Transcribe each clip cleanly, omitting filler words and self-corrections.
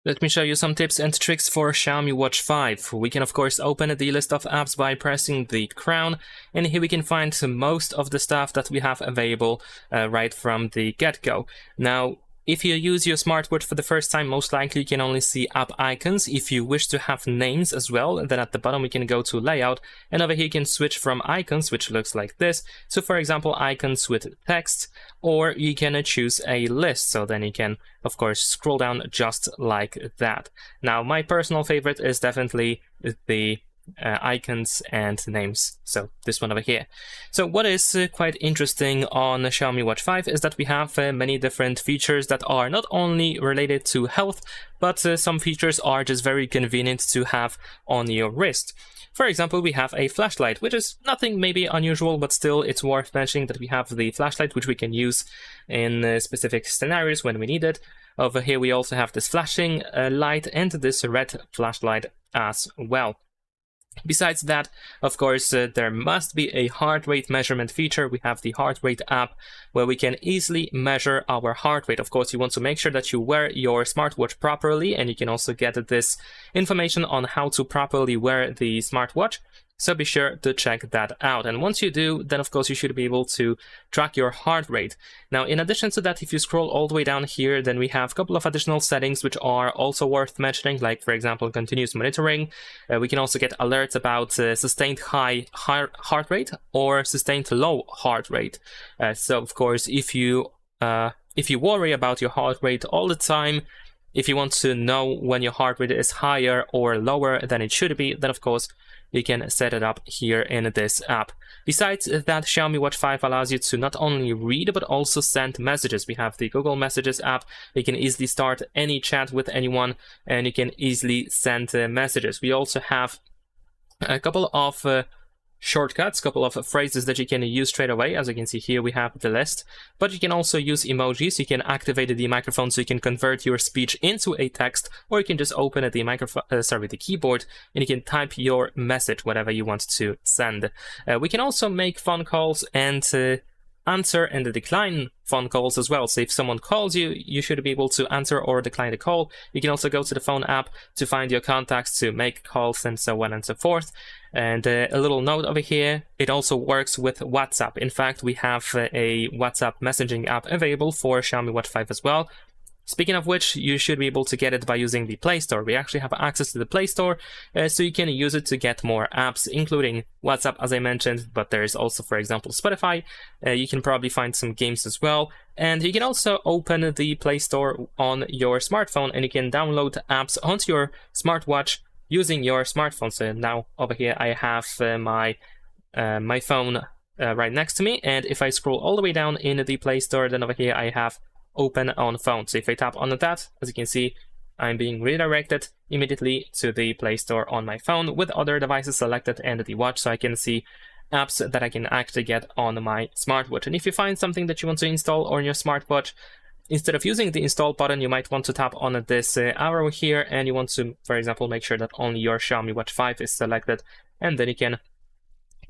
Let me show you some tips and tricks for Xiaomi Watch 5. We can of course open the list of apps by pressing the crown, and here we can find most of the stuff that we have available right from the get-go. Now, if you use your smartwatch for the first time, most likely you can only see app icons. If you wish to have names as well, then at the bottom we can go to layout, and over here you can switch from icons, which looks like this, so for example icons with text, or you can choose a list, so then you can of course scroll down just like that. Now my personal favorite is definitely the icons and names, so this one over here. So what is quite interesting on the Xiaomi Watch 5 is that we have many different features that are not only related to health, but some features are just very convenient to have on your wrist. For example, we have a flashlight, which is nothing maybe unusual, but still it's worth mentioning that we have the flashlight, which we can use in specific scenarios when we need it. Over here we also have this flashing light and this red flashlight as well. Besides that, of course, there must be a heart rate measurement feature. We have the heart rate app where we can easily measure our heart rate. Of course, you want to make sure that you wear your smartwatch properly, and you can also get this information on how to properly wear the smartwatch. So be sure to check that out. And once you do, then of course you should be able to track your heart rate. Now, in addition to that, if you scroll all the way down here, then we have a couple of additional settings which are also worth mentioning, like for example, continuous monitoring. We can also get alerts about sustained high heart rate or sustained low heart rate. So of course, if you worry about your heart rate all the time, if you want to know when your heart rate is higher or lower than it should be, then of course you can set it up here in this app. Besides that, Xiaomi Watch 5 allows you to not only read but also send messages. We have the Google Messages app. You can easily start any chat with anyone, and you can easily send messages. We also have a couple of shortcuts, couple of phrases that you can use straight away. As you can see here, we have the list, but you can also use emojis. You can activate the microphone so you can convert your speech into a text, or you can just open the microphone, the keyboard, and you can type your message, whatever you want to send. We can also make phone calls and answer and decline phone calls as well. So if someone calls you, you should be able to answer or decline the call. You can also go to the phone app to find your contacts, to make calls, and so on and so forth. And a little note over here, it also works with WhatsApp. In fact, we have a WhatsApp messaging app available for Xiaomi Watch 5 as well. Speaking of which, you should be able to get it by using the Play Store. We actually have access to the Play Store, so you can use it to get more apps, including WhatsApp, as I mentioned, but there is also, for example, Spotify. You can probably find some games as well. And you can also open the Play Store on your smartphone, and you can download apps onto your smartwatch using your smartphone. So now over here I have my phone right next to me, and if I scroll all the way down in the Play Store, then over here I have open on phone. So if I tap on that, as you can see, I'm being redirected immediately to the Play Store on my phone with other devices selected and the watch, so I can see apps that I can actually get on my smartwatch. And if you find something that you want to install on your smartwatch, instead of using the install button, you might want to tap on this arrow here, and you want to, for example, make sure that only your Xiaomi Watch 5 is selected, and then you can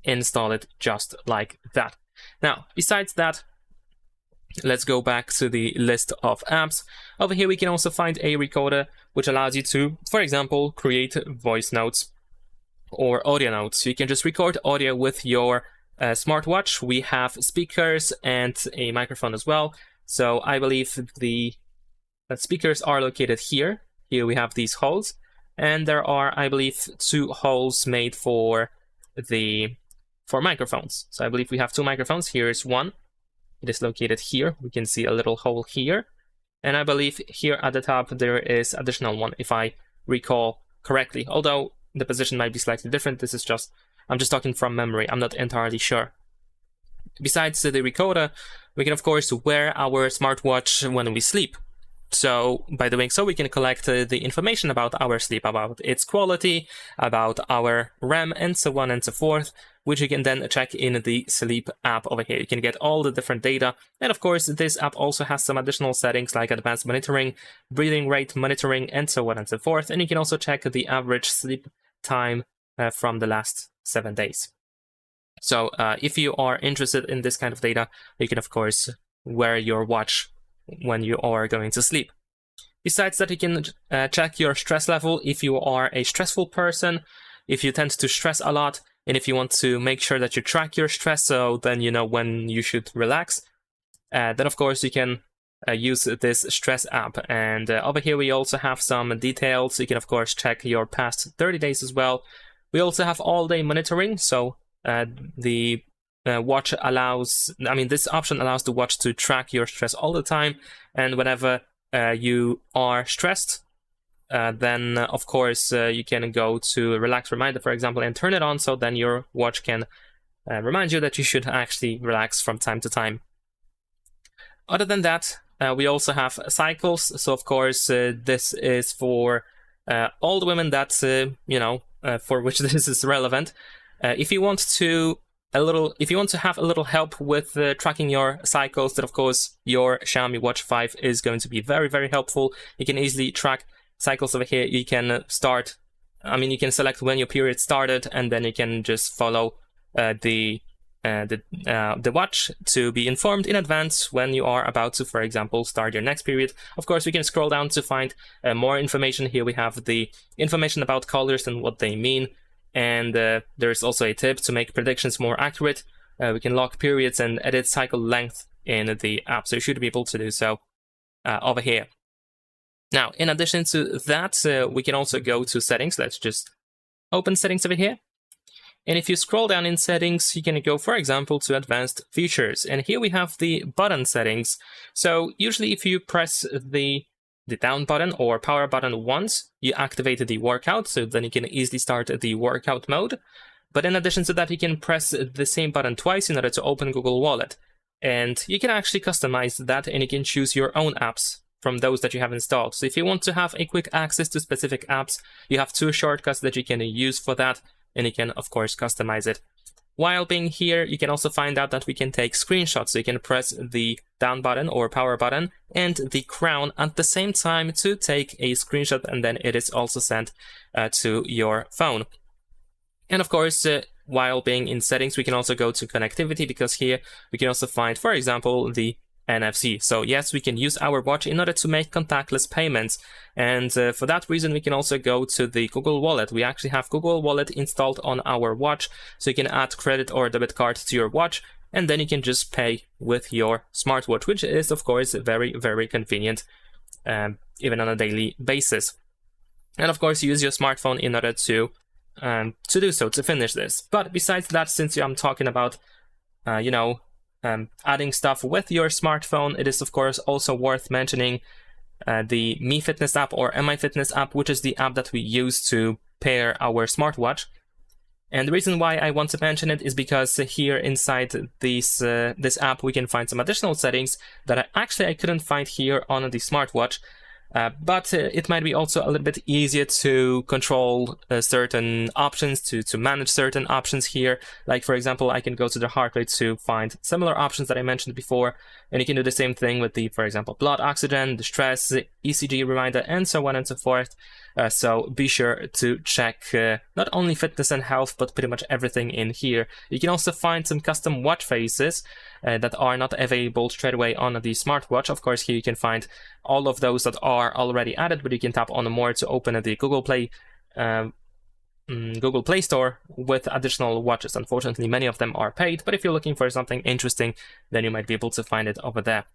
install it just like that. Now, besides that, let's go back to the list of apps. Over here we can also find a recorder, which allows you to, for example, create voice notes or audio notes. You can just record audio with your smartwatch. We have speakers and a microphone as well. So I believe the speakers are located here. Here we have these holes, and there are, I believe, 2 holes made for microphones. So I believe we have 2 microphones. Here is one. It is located here. We can see a little hole here, and I believe here at the top there is additional one, if I recall correctly, although the position might be slightly different. This is just, I'm just talking from memory, I'm not entirely sure. Besides the recorder, we can of course wear our smartwatch when we sleep. So by doing so, we can collect the information about our sleep, about its quality, about our REM, and so on and so forth, which you can then check in the sleep app over here. You can get all the different data. And of course, this app also has some additional settings like advanced monitoring, breathing rate monitoring, and so on and so forth. And you can also check the average sleep time from the last 7 days. So if you are interested in this kind of data, you can of course wear your watch when you are going to sleep. Besides that, you can check your stress level if you are a stressful person, if you tend to stress a lot, and if you want to make sure that you track your stress so then you know when you should relax. Then of course you can use this stress app. And over here we also have some details. You can of course check your past 30 days as well. We also have all-day monitoring, so the watch allows, this option allows the watch to track your stress all the time, and whenever you are stressed, then of course you can go to relax reminder, for example, and turn it on, so then your watch can remind you that you should actually relax from time to time. Other than that, we also have cycles. So of course this is for all the women that for which this is relevant. If you want to have a little help with tracking your cycles, then of course your Xiaomi Watch 5 is going to be very, very helpful. You can easily track cycles over here. You can you can select when your period started, and then you can just follow the watch to be informed in advance when you are about to, for example, start your next period. Of course, we can scroll down to find more information. Here we have the information about colors and what they mean. And there's also a tip to make predictions more accurate. We can lock periods and edit cycle length in the app, so you should be able to do so over here. Now, in addition to that, we can also go to settings. Let's just open settings over here. And if you scroll down in settings, you can go, for example, to advanced features. And here we have the button settings. So usually if you press the down button or power button once, you activate the workout, so then you can easily start the workout mode. But in addition to that, you can press the same button twice in order to open Google Wallet. And you can actually customize that, and you can choose your own apps from those that you have installed. So if you want to have a quick access to specific apps, you have 2 shortcuts that you can use for that, and you can, of course, customize it. While being here, you can also find out that we can take screenshots. So you can press the down button or power button and the crown at the same time to take a screenshot, and then it is also sent to your phone. And of course, while being in settings, we can also go to connectivity, because here we can also find, for example, the NFC. So yes, we can use our watch in order to make contactless payments, and for that reason we can also go to the Google Wallet. We actually have Google Wallet installed on our watch, so you can add credit or debit card to your watch, and then you can just pay with your smartwatch, which is of course very, very convenient, even on a daily basis. And of course, use your smartphone in order to do so, to finish this. But besides that, since I'm talking about adding stuff with your smartphone, it is of course also worth mentioning the Mi Fitness app or Mi Fitness app, which is the app that we use to pair our smartwatch. And the reason why I want to mention it is because here inside this app we can find some additional settings that I couldn't find here on the smartwatch. But it might be also a little bit easier to control certain options, to manage certain options here. Like, for example, I can go to the heart rate to find similar options that I mentioned before. And you can do the same thing with the, for example, blood oxygen, the stress, ECG reminder, and so on and so forth. So be sure to check not only fitness and health, but pretty much everything in here. You can also find some custom watch faces that are not available straight away on the smartwatch. Of course, here you can find all of those that are already added, but you can tap on more to open the Google Play Store with additional watches. Unfortunately, many of them are paid, but if you're looking for something interesting, then you might be able to find it over there.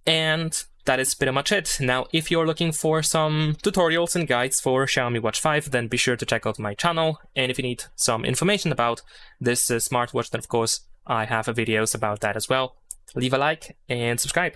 And that is pretty much it. Now, if you're looking for some tutorials and guides for Xiaomi Watch 5, then be sure to check out my channel. And if you need some information about this smartwatch, then of course I have videos about that as well. Leave a like and subscribe.